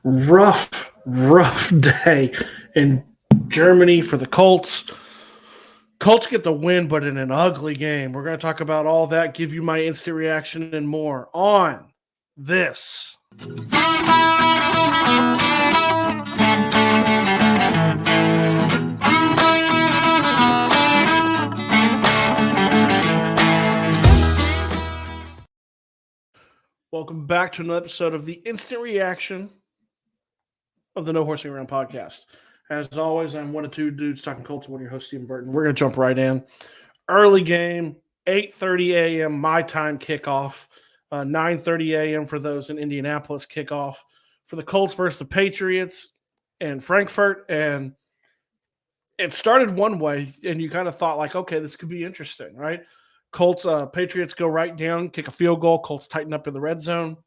rough day in Germany for the Colts. Colts get the win, but in an ugly game. We're going to talk about all that, give you my instant reaction and more on this. Welcome back to another episode of the instant reaction of the No Horsing Around podcast. As always, I'm one of two dudes talking Colts. One of your host, Stephen Burton. We're going to jump right in. Early game, 8:30 a.m. my time kickoff, 9:30 a.m. for those in Indianapolis kickoff for the Colts versus the Patriots and Frankfurt. And it started one way, and you kind of thought like, okay, this could be interesting, right? Colts, Patriots go right down, kick a field goal. Colts tighten up in the red zone.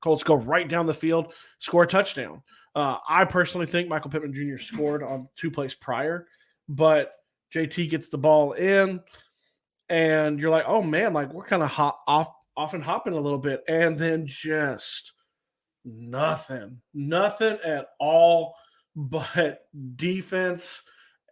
Colts go right down the field, score a touchdown. I personally think Michael Pittman Jr. scored on 2 plays prior, but JT gets the ball in, and you're like, oh, man, like we're kind of off and hopping a little bit. And then just nothing at all but defense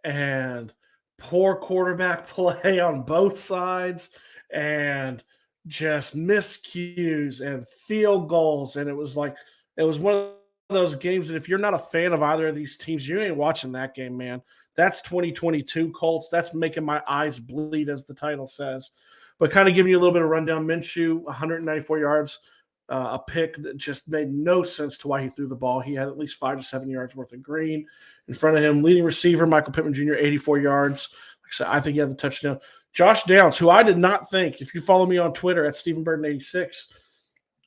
and poor quarterback play on both sides and just miscues and field goals. And it was one of those games that if you're not a fan of either of these teams, you ain't watching that game, man. That's 2022 Colts. That's making my eyes bleed, as the title says. But kind of giving you a little bit of rundown. Minshew, 194 yards, a pick that just made no sense to why he threw the ball. He had at least 5 to 7 yards worth of green in front of him. Leading receiver, Michael Pittman Jr., 84 yards. Like I said, I think he had the touchdown. Josh Downs, who I did not think, if you follow me on Twitter at StephenBurton86,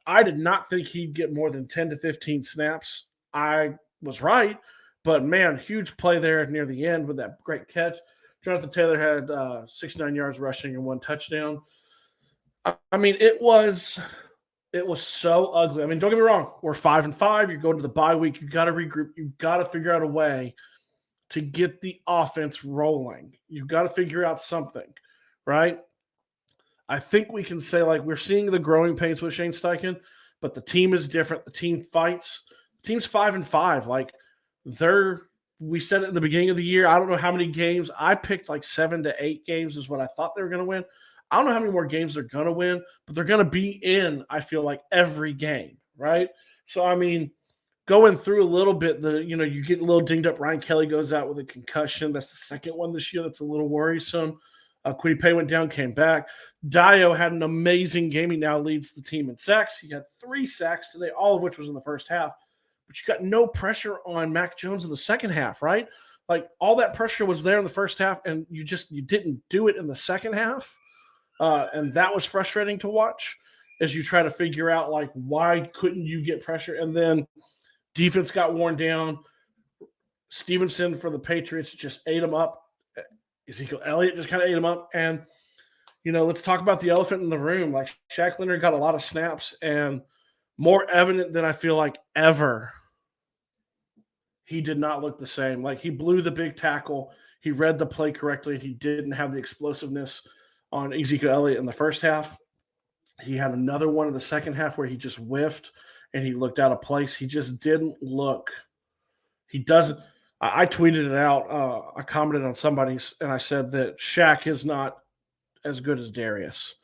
I did not think he'd get more than 10 to 15 snaps. I was right, but man, huge play there near the end with that great catch. Jonathan Taylor had 69 yards rushing and 1 touchdown. I mean, it was so ugly. I mean, don't get me wrong. We're 5-5. You're going to the bye week. You got to regroup. You got to figure out a way to get the offense rolling. You got to figure out something, right? I think we can say, like, we're seeing the growing pains with Shane Steichen, but the team is different. The team fights. The team's 5-5. Like, we said it in the beginning of the year. I don't know how many games. I picked like 7 to 8 games is what I thought they were going to win. I don't know how many more games they're going to win, but they're going to be in, I feel like, every game, right? So, I mean, going through a little bit, you get a little dinged up. Ryan Kelly goes out with a concussion. That's the second one this year that's a little worrisome. Kwity Paye went down, came back. Dio had an amazing game. He now leads the team in sacks. He had 3 sacks today, all of which was in the first half. But you got no pressure on Mac Jones in the second half, right? Like, all that pressure was there in the first half, and you didn't do it in the second half. And that was frustrating to watch as you try to figure out, like, why couldn't you get pressure? And then defense got worn down. Stevenson for the Patriots just ate them up. Ezekiel Elliott just kind of ate them up. And, let's talk about the elephant in the room. Like, Shaq Leonard got a lot of snaps, and more evident than I feel like ever, he did not look the same. Like, he blew the big tackle. He read the play correctly. He didn't have the explosiveness on Ezekiel Elliott in the first half. He had another one in the second half where he just whiffed and he looked out of place. He just didn't look. He doesn't. I tweeted it out. I commented on somebody's and I said that Shaq is not as good as Darius.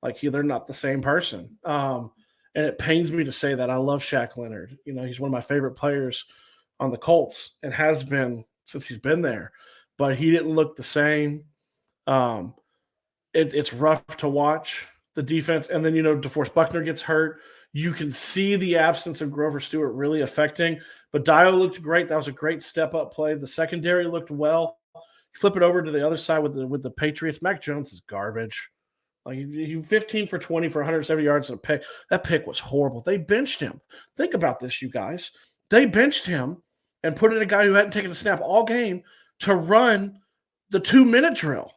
Like, they're not the same person. And it pains me to say that. I love Shaq Leonard. He's one of my favorite players on the Colts and has been since he's been there. But he didn't look the same. It's rough to watch the defense. And then, DeForest Buckner gets hurt. You can see the absence of Grover Stewart really affecting. But Dio looked great. That was a great step-up play. The secondary looked well. Flip it over to the other side with the Patriots. Mac Jones is garbage. Like, he 15 for 20 for 170 yards and a pick. That pick was horrible. They benched him. Think about this, you guys. They benched him and put in a guy who hadn't taken a snap all game to run the 2-minute drill,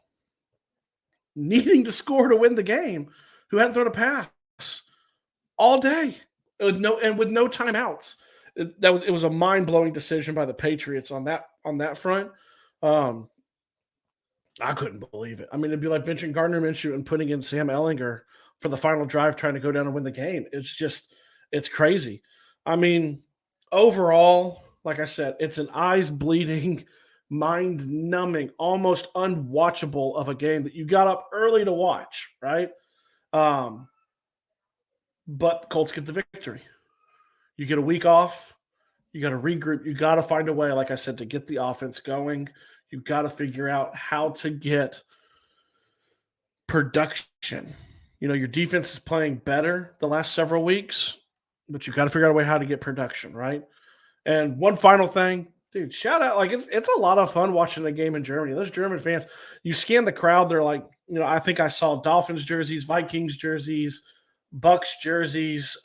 needing to score to win the game, who hadn't thrown a pass all day with no timeouts. It was a mind-blowing decision by the Patriots on that front. I couldn't believe it. I mean, it'd be like benching Gardner Minshew and putting in Sam Ehlinger for the final drive trying to go down and win the game. It's crazy. I mean, overall, like I said, it's an eyes bleeding, mind numbing, almost unwatchable of a game that you got up early to watch, right? Um, but the Colts get the victory. You get a week off. You got to regroup. You got to find a way, like I said, to get the offense going. You got to figure out how to get production. Your defense is playing better the last several weeks, but you got to figure out a way how to get production, right? And one final thing, dude, shout out. Like it's a lot of fun watching the game in Germany. Those German fans, you scan the crowd, they're like, I think I saw Dolphins jerseys, Vikings jerseys, Bucks jerseys,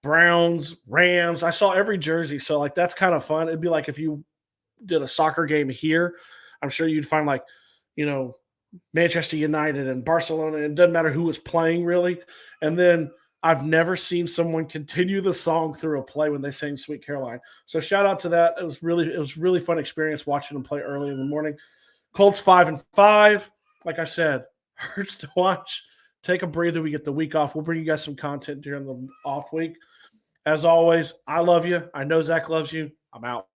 Browns, Rams. I saw every jersey. So like that's kind of fun. It'd be like if you did a soccer game here, I'm sure you'd find like, you know, Manchester United and Barcelona. It doesn't matter who was playing really. And then I've never seen someone continue the song through a play when they sang "Sweet Caroline." So shout out to that. It was really fun experience watching them play early in the morning. Colts 5-5. Like I said, hurts to watch. Take a breather. We get the week off. We'll bring you guys some content during the off week. As always, I love you. I know Zach loves you. I'm out.